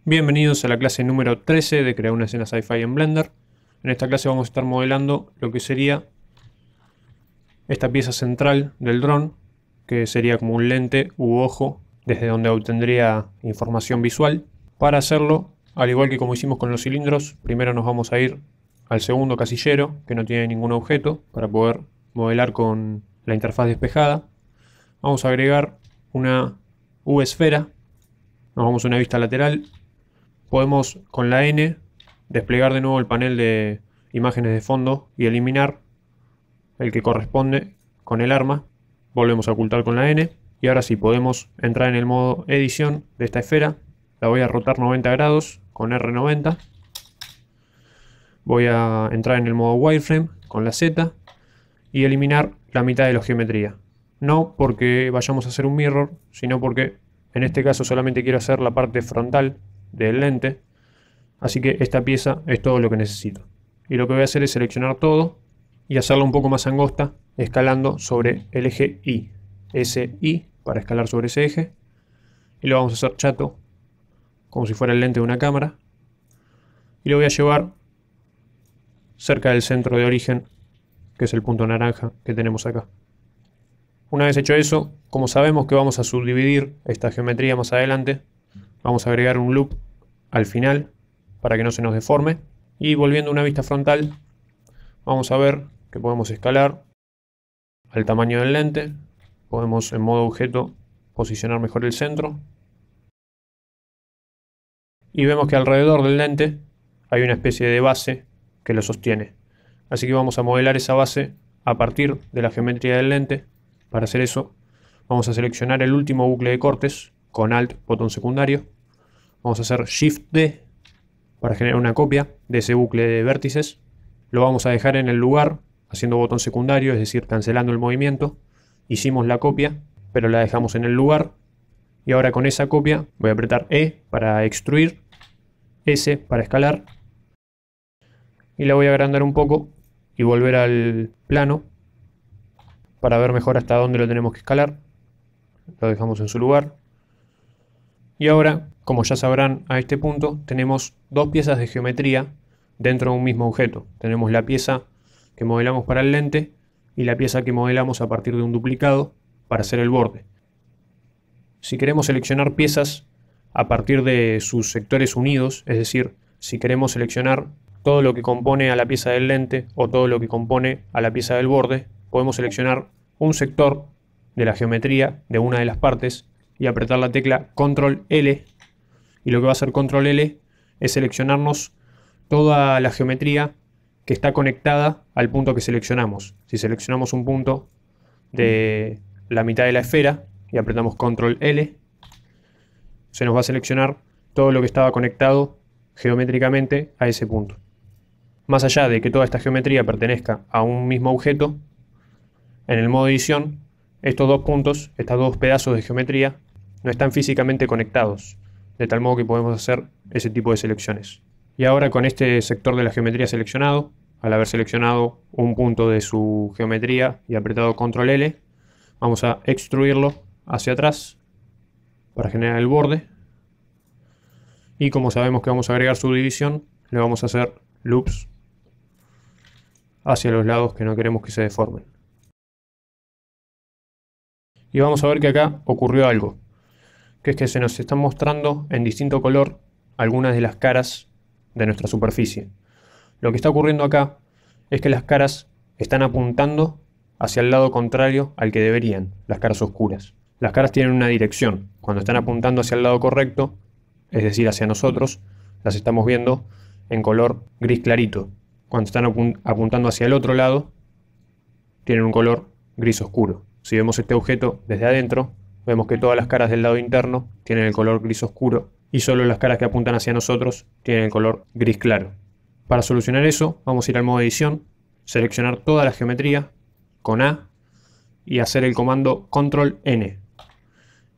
Bienvenidos a la clase número 13 de crear una escena sci-fi en Blender. En esta clase vamos a estar modelando lo que sería esta pieza central del dron, que sería como un lente u ojo desde donde obtendría información visual. Para hacerlo, al igual que como hicimos con los cilindros, primero nos vamos a ir al segundo casillero, que no tiene ningún objeto, para poder modelar con la interfaz despejada. Vamos a agregar una U-esfera, nos vamos a una vista lateral. Podemos con la N desplegar de nuevo el panel de imágenes de fondo y eliminar el que corresponde con el arma. Volvemos a ocultar con la N y ahora sí podemos entrar en el modo edición de esta esfera. La voy a rotar 90 grados con R90. Voy a entrar en el modo wireframe con la Z y eliminar la mitad de la geometría. No porque vayamos a hacer un mirror, sino porque en este caso solamente quiero hacer la parte frontal del lente, así que esta pieza es todo lo que necesito. Y lo que voy a hacer es seleccionar todo y hacerla un poco más angosta, escalando sobre el eje Y. SI para escalar sobre ese eje. Y lo vamos a hacer chato, como si fuera el lente de una cámara. Y lo voy a llevar cerca del centro de origen, que es el punto naranja que tenemos acá. Una vez hecho eso, como sabemos que vamos a subdividir esta geometría más adelante, vamos a agregar un loop al final para que no se nos deforme. Y volviendo a una vista frontal, vamos a ver que podemos escalar al tamaño del lente. Podemos en modo objeto posicionar mejor el centro. Y vemos que alrededor del lente hay una especie de base que lo sostiene. Así que vamos a modelar esa base a partir de la geometría del lente. Para hacer eso, vamos a seleccionar el último bucle de cortes con Alt, botón secundario. Vamos a hacer Shift D para generar una copia de ese bucle de vértices. Lo vamos a dejar en el lugar haciendo botón secundario, es decir, cancelando el movimiento. Hicimos la copia, pero la dejamos en el lugar. Y ahora con esa copia voy a apretar E para extruir, S para escalar. Y la voy a agrandar un poco y volver al plano para ver mejor hasta dónde lo tenemos que escalar. Lo dejamos en su lugar. Y ahora, como ya sabrán a este punto, tenemos dos piezas de geometría dentro de un mismo objeto. Tenemos la pieza que modelamos para el lente y la pieza que modelamos a partir de un duplicado para hacer el borde. Si queremos seleccionar piezas a partir de sus sectores unidos, es decir, si queremos seleccionar todo lo que compone a la pieza del lente o todo lo que compone a la pieza del borde, podemos seleccionar un sector de la geometría de una de las partes y apretar la tecla Control L, y lo que va a hacer Control L es seleccionarnos toda la geometría que está conectada al punto que seleccionamos. Si seleccionamos un punto de la mitad de la esfera y apretamos Control L, se nos va a seleccionar todo lo que estaba conectado geométricamente a ese punto. Más allá de que toda esta geometría pertenezca a un mismo objeto, en el modo edición, estos dos puntos, estos dos pedazos de geometría, no están físicamente conectados, de tal modo que podemos hacer ese tipo de selecciones. Y ahora con este sector de la geometría seleccionado, al haber seleccionado un punto de su geometría y apretado Control L, vamos a extruirlo hacia atrás para generar el borde. Y como sabemos que vamos a agregar subdivisión, le vamos a hacer loops hacia los lados que no queremos que se deformen. Y vamos a ver que acá ocurrió algo, que es que se nos están mostrando en distinto color algunas de las caras de nuestra superficie. Lo que está ocurriendo acá es que las caras están apuntando hacia el lado contrario al que deberían, las caras oscuras. Las caras tienen una dirección. Cuando están apuntando hacia el lado correcto, es decir, hacia nosotros, las estamos viendo en color gris clarito. Cuando están apuntando hacia el otro lado, tienen un color gris oscuro. Si vemos este objeto desde adentro, vemos que todas las caras del lado interno tienen el color gris oscuro y solo las caras que apuntan hacia nosotros tienen el color gris claro. Para solucionar eso, vamos a ir al modo edición, seleccionar toda la geometría con A y hacer el comando Control N.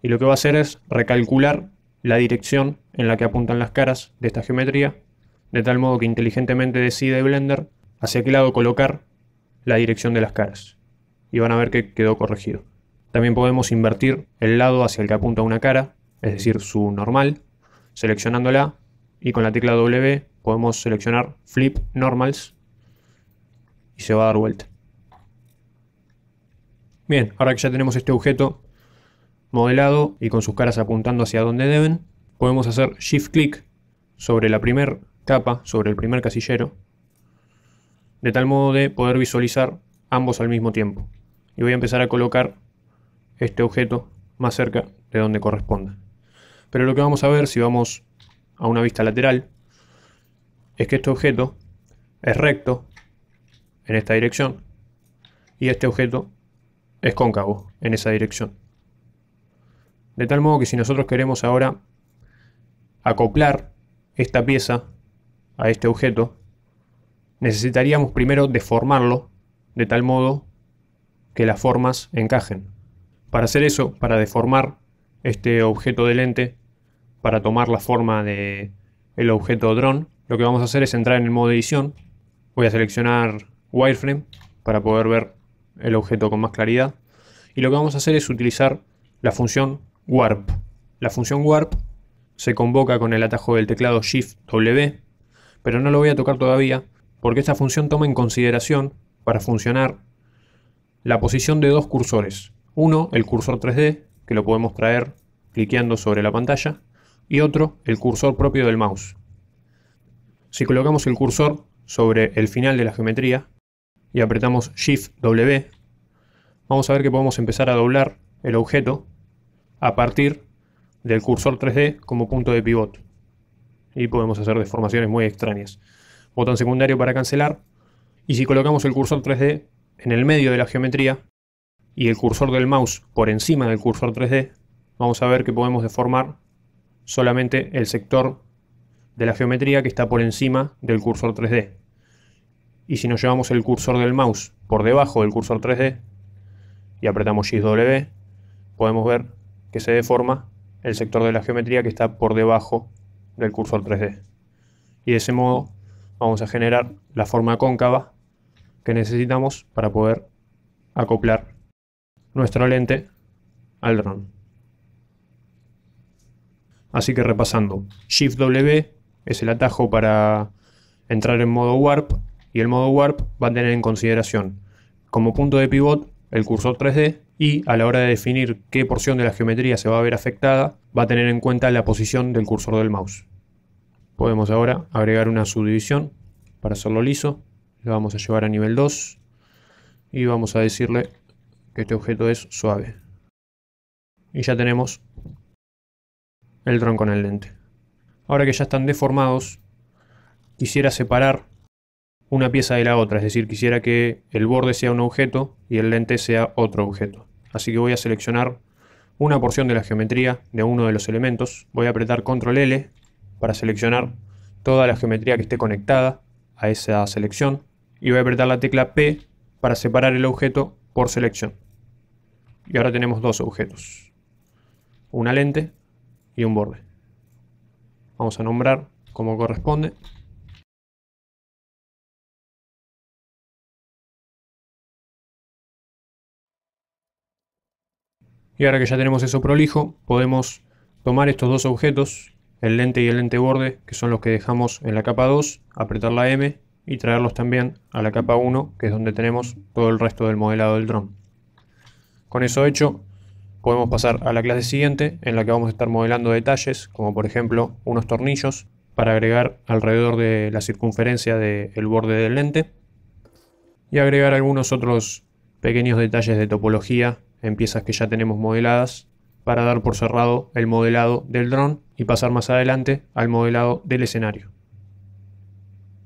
Y lo que va a hacer es recalcular la dirección en la que apuntan las caras de esta geometría, de tal modo que inteligentemente decide Blender hacia qué lado colocar la dirección de las caras. Y van a ver que quedó corregido. También podemos invertir el lado hacia el que apunta una cara, es decir, su normal, seleccionándola y con la tecla W podemos seleccionar Flip Normals y se va a dar vuelta. Bien, ahora que ya tenemos este objeto modelado y con sus caras apuntando hacia donde deben, podemos hacer Shift Click sobre la primera capa, sobre el primer casillero, de tal modo de poder visualizar ambos al mismo tiempo. Y voy a empezar a colocar este objeto más cerca de donde corresponda. Pero lo que vamos a ver si vamos a una vista lateral es que este objeto es recto en esta dirección y este objeto es cóncavo en esa dirección. De tal modo que si nosotros queremos ahora acoplar esta pieza a este objeto, necesitaríamos primero deformarlo de tal modo que las formas encajen. Para hacer eso, para deformar este objeto de lente, para tomar la forma del objeto drone, lo que vamos a hacer es entrar en el modo edición. Voy a seleccionar Wireframe para poder ver el objeto con más claridad. Y lo que vamos a hacer es utilizar la función Warp. La función Warp se convoca con el atajo del teclado Shift W, pero no lo voy a tocar todavía porque esta función toma en consideración para funcionar la posición de dos cursores. Uno, el cursor 3D, que lo podemos traer cliqueando sobre la pantalla, y otro, el cursor propio del mouse. Si colocamos el cursor sobre el final de la geometría y apretamos Shift W, vamos a ver que podemos empezar a doblar el objeto a partir del cursor 3D como punto de pivot. Y podemos hacer deformaciones muy extrañas. Botón secundario para cancelar. Y si colocamos el cursor 3D en el medio de la geometría y el cursor del mouse por encima del cursor 3D, vamos a ver que podemos deformar solamente el sector de la geometría que está por encima del cursor 3D. Y si nos llevamos el cursor del mouse por debajo del cursor 3D y apretamos Shift W, podemos ver que se deforma el sector de la geometría que está por debajo del cursor 3D. Y de ese modo vamos a generar la forma cóncava que necesitamos para poder acoplar nuestra lente al dron. Así que repasando, Shift W es el atajo para entrar en modo Warp, y el modo Warp va a tener en consideración como punto de pivot el cursor 3D, y a la hora de definir qué porción de la geometría se va a ver afectada, va a tener en cuenta la posición del cursor del mouse. Podemos ahora agregar una subdivisión para hacerlo liso. Lo vamos a llevar a nivel 2 y vamos a decirle que este objeto es suave. Y ya tenemos el dron con el lente. Ahora que ya están deformados, quisiera separar una pieza de la otra, es decir, quisiera que el borde sea un objeto y el lente sea otro objeto. Así que voy a seleccionar una porción de la geometría de uno de los elementos. Voy a apretar Control L para seleccionar toda la geometría que esté conectada a esa selección. Y voy a apretar la tecla P para separar el objeto por selección. Y ahora tenemos dos objetos. Una lente y un borde. Vamos a nombrar como corresponde. Y ahora que ya tenemos eso prolijo, podemos tomar estos dos objetos, el lente y el lente borde, que son los que dejamos en la capa 2, apretar la M y traerlos también a la capa 1, que es donde tenemos todo el resto del modelado del dron. Con eso hecho, podemos pasar a la clase siguiente, en la que vamos a estar modelando detalles, como por ejemplo unos tornillos para agregar alrededor de la circunferencia del borde del lente, y agregar algunos otros pequeños detalles de topología en piezas que ya tenemos modeladas, para dar por cerrado el modelado del dron y pasar más adelante al modelado del escenario.